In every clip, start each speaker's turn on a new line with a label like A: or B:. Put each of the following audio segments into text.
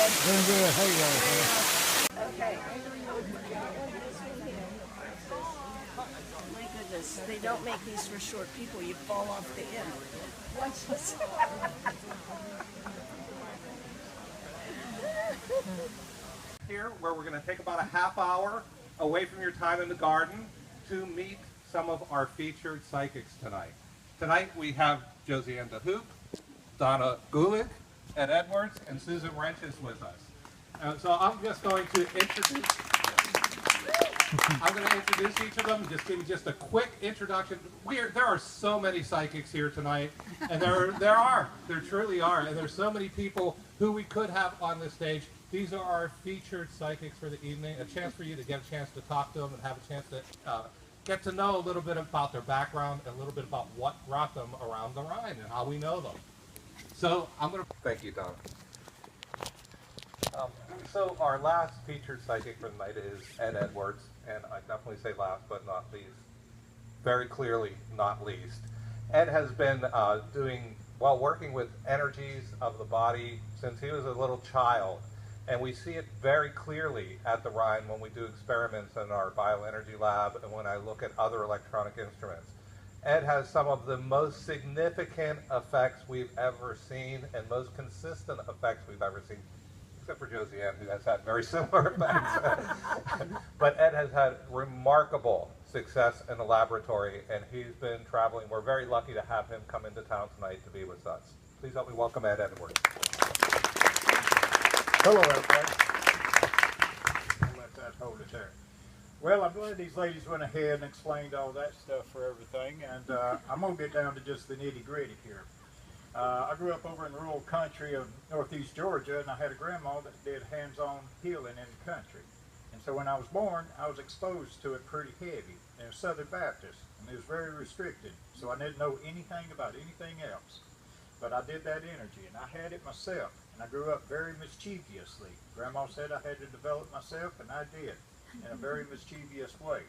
A: Ed?
B: Doing good. How you guys?
A: Okay. My goodness, they don't make these for short people. You fall off the end. Watch this.
C: Here, where we're going to take about a half hour away from your time in the garden to meet some of our featured psychics tonight. Tonight we have Josiane DeHoop, Donna Gulick, Ed Edwards, and Susan Wrench is with us. And so I'm just going to introduce each of them, just give you just a quick introduction. There are so many psychics here tonight, and there truly are, and there's so many people who we could have on this stage. These are our featured psychics for the evening, a chance for you to get a chance to talk to them and have a chance to get to know a little bit about their background and a little bit about what brought them around the Rhine and how we know them. So I'm going to thank you, Don. So our last featured psychic for the night is Ed Edwards, and I definitely say last but not least, very clearly not least. Ed has been working with energies of the body since he was a little child. And we see it very clearly at the Rhine when we do experiments in our bioenergy lab and when I look at other electronic instruments. Ed has some of the most significant effects we've ever seen and most consistent effects we've ever seen, except for Josiane, who has had very similar effects. But Ed has had remarkable success in the laboratory, and he's been traveling. We're very lucky to have him come into town tonight to be with us. Please help me welcome Ed Edwards.
B: Hello, everybody. I'll let that hold it there. Well, I'm glad these ladies went ahead and explained all that stuff for everything, and I'm going to get down to just the nitty-gritty here. I grew up over in the rural country of northeast Georgia, and I had a grandma that did hands-on healing in the country. And so when I was born, I was exposed to it pretty heavy. And it was Southern Baptist, and it was very restricted, so I didn't know anything about anything else. But I did that energy, and I had it myself. And I grew up very mischievously. Grandma said I had to develop myself, and I did, in a very mischievous way.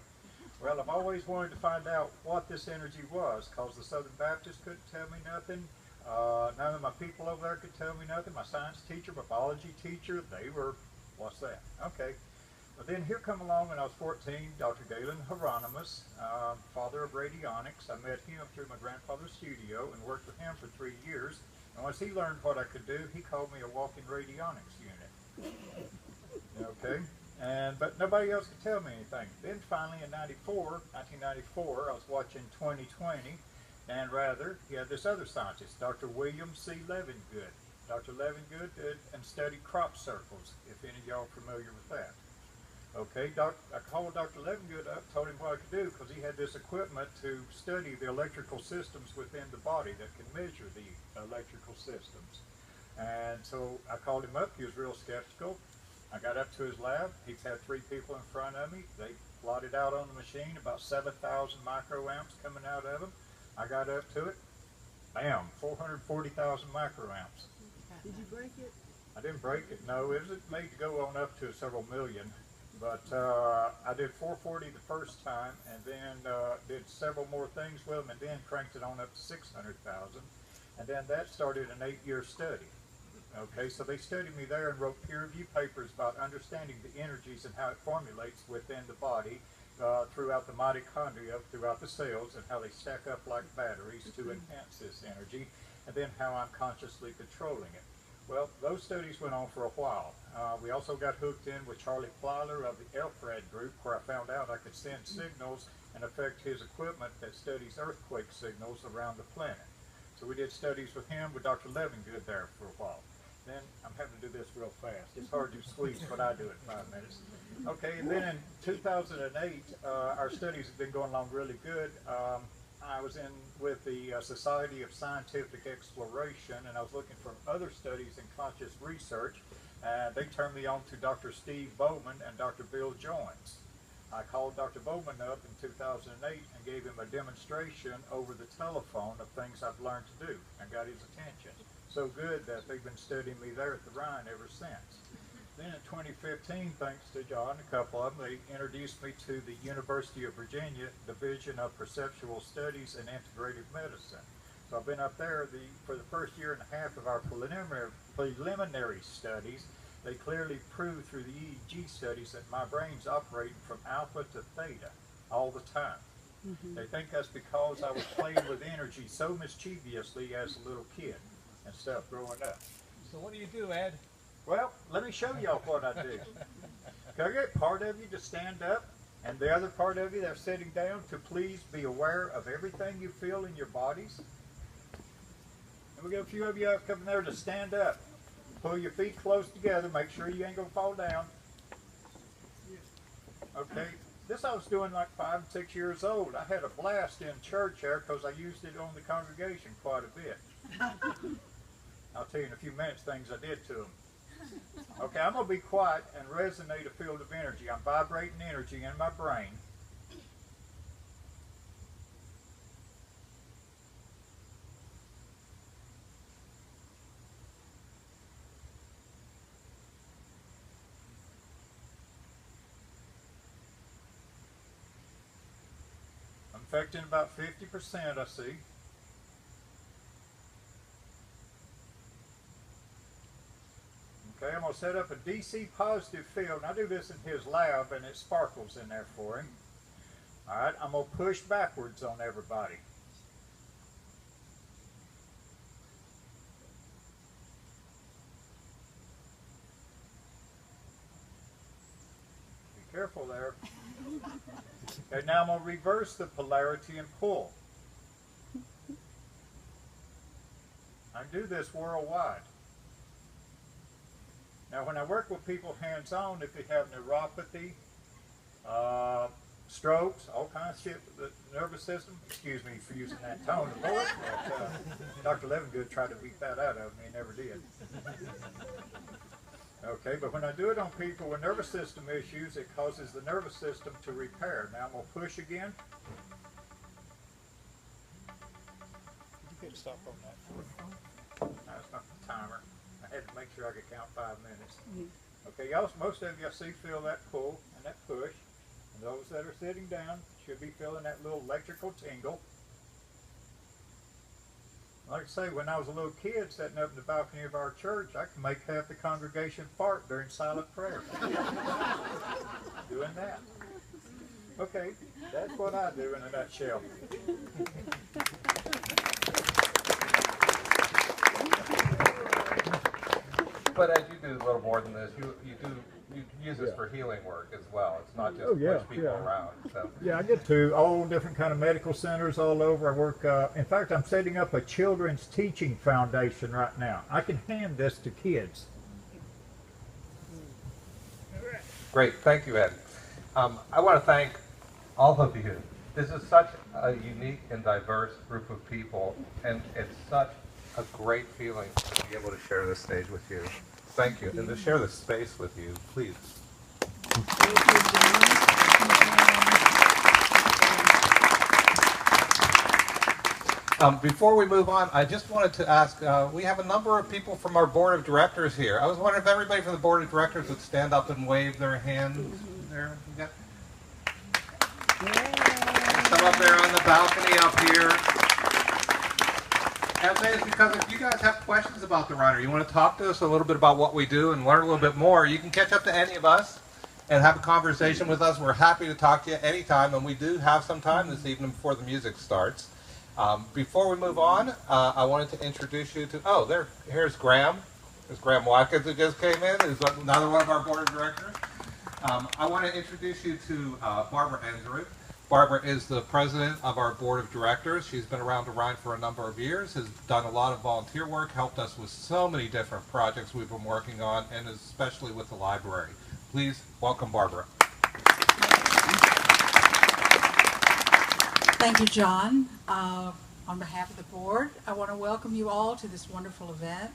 B: Well, I've always wanted to find out what this energy was, because the Southern Baptists couldn't tell me nothing. None of my people over there could tell me nothing. My science teacher, my biology teacher, they were, what's that? Okay. But then here come along when I was 14, Dr. Galen Hieronymus, father of radionics. I met him through my grandfather's studio and worked with him for 3 years. And once he learned what I could do, he called me a walking radionics unit. Okay, but nobody else could tell me anything. Then finally in 1994, I was watching 2020, and rather, he had this other scientist, Dr. William C. Levengood. Dr. Levengood did and studied crop circles, if any of y'all are familiar with that. Okay, I called Dr. Levengood up, told him what I could do, because he had this equipment to study the electrical systems within the body that can measure the electrical systems. And so I called him up. He was real skeptical. I got up to his lab. He's had 3 people in front of me. They plotted out on the machine about 7,000 microamps coming out of them. I got up to it. Bam, 440,000 microamps.
A: Did you break it?
B: I didn't break it, no. It was made to go on up to several million. But I did 440 the first time, and then did several more things with them, and then cranked it on up to 600,000. And then that started an 8-year study. Okay, so they studied me there and wrote peer-reviewed papers about understanding the energies and how it formulates within the body throughout the mitochondria, throughout the cells, and how they stack up like batteries to enhance this energy, and then how I'm consciously controlling it. Well, those studies went on for a while. We also got hooked in with Charlie Plyler of the Elfred group, where I found out I could send signals and affect his equipment that studies earthquake signals around the planet. So we did studies with him, with Dr. Levengood there for a while. Then, I'm having to do this real fast. It's hard to squeeze what I do in 5 minutes. Okay, and then in 2008, our studies have been going along really good. I was in with the Society of Scientific Exploration, and I was looking for other studies in conscious research, and they turned me on to Dr. Steve Bowman and Dr. Bill Jones. I called Dr. Bowman up in 2008 and gave him a demonstration over the telephone of things I've learned to do, and got his attention. So good that they've been studying me there at the Rhine ever since. Then in 2015, thanks to John, a couple of them, they introduced me to the University of Virginia Division of Perceptual Studies and Integrative Medicine. So I've been up there for the first year and a half of our preliminary studies, They clearly prove through the EEG studies that my brain's operating from alpha to theta all the time. They think that's because I was playing with energy so mischievously as a little kid and stuff growing up.
C: So what do you do, Ed?
B: Well, let me show y'all what I do. Can I get part of you to stand up and the other part of you that's sitting down to please be aware of everything you feel in your bodies? And we got a few of you coming there to stand up. Pull your feet close together. Make sure you ain't going to fall down. Okay. This I was doing like 5 and 6 years old. I had a blast in church there because I used it on the congregation quite a bit. I'll tell you in a few minutes things I did to them. Okay, I'm going to be quiet and resonate a field of energy. I'm vibrating energy in my brain. I'm affecting about 50%, I see. Okay, I'm going to set up a DC positive field, and I do this in his lab, and it sparkles in there for him. All right, I'm going to push backwards on everybody. Be careful there. Okay, now I'm going to reverse the polarity and pull. I do this worldwide. Now, when I work with people hands-on, if they have neuropathy, strokes, all kinds of shit with the nervous system, excuse me for using that tone of voice, but Dr. Levengood tried to beat that out of me and never did. Okay, but when I do it on people with nervous system issues, it causes the nervous system to repair. Now I'm going to push again. You could stop on that. That's not the timer. I had to make sure I could count 5 minutes. Okay, y'all, most of you I see feel that pull and that push. And those that are sitting down should be feeling that little electrical tingle. Like I say, when I was a little kid sitting up in the balcony of our church, I could make half the congregation fart during silent prayer. Doing that. Okay, that's what I do in a nutshell.
C: But as you do a little more than this, you use this for healing work as well. It's not just push people around. So.
B: Yeah, I get to all different kind of medical centers all over. I work, in fact, I'm setting up a children's teaching foundation right now. I can hand this to kids.
C: Great, thank you, Ed. I want to thank all of you. This is such a unique and diverse group of people, and it's such a great feeling to be able to share this stage with you. Thank you, and to share this space with you, please. Before we move on, I just wanted to ask, we have a number of people from our board of directors here. I was wondering if everybody from the board of directors would stand up and wave their hands. There, you got some up there on the balcony up here. And that is because if you guys have questions about the Rhine, or you want to talk to us a little bit about what we do and learn a little bit more, you can catch up to any of us and have a conversation with us. We're happy to talk to you anytime, and we do have some time this evening before the music starts. Before we move on, I wanted to introduce you to, here's Graham. There's Graham Watkins who just came in, who's another one of our board of directors. I want to introduce you to Barbara Enriched. Barbara is the president of our board of directors. She's been around the Rhine for a number of years, has done a lot of volunteer work, helped us with so many different projects we've been working on, and especially with the library. Please welcome Barbara.
D: Thank you, John. On behalf of the board, I want to welcome you all to this wonderful event.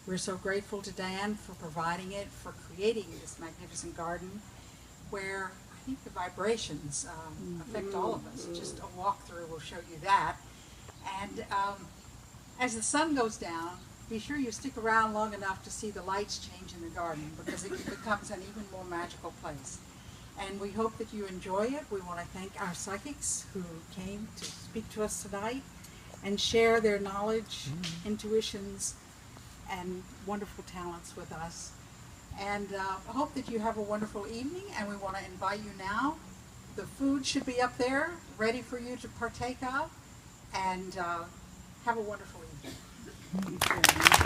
D: We're so grateful to Dan for providing it, for creating this magnificent garden where I think the vibrations affect all of us. Just a walkthrough will show you that. And as the sun goes down, be sure you stick around long enough to see the lights change in the garden, because it becomes an even more magical place. And we hope that you enjoy it. We want to thank our psychics who came to speak to us tonight and share their knowledge, intuitions, and wonderful talents with us. And I hope that you have a wonderful evening, and we want to invite you now. The food should be up there, ready for you to partake of, and have a wonderful evening.
A: Thank you.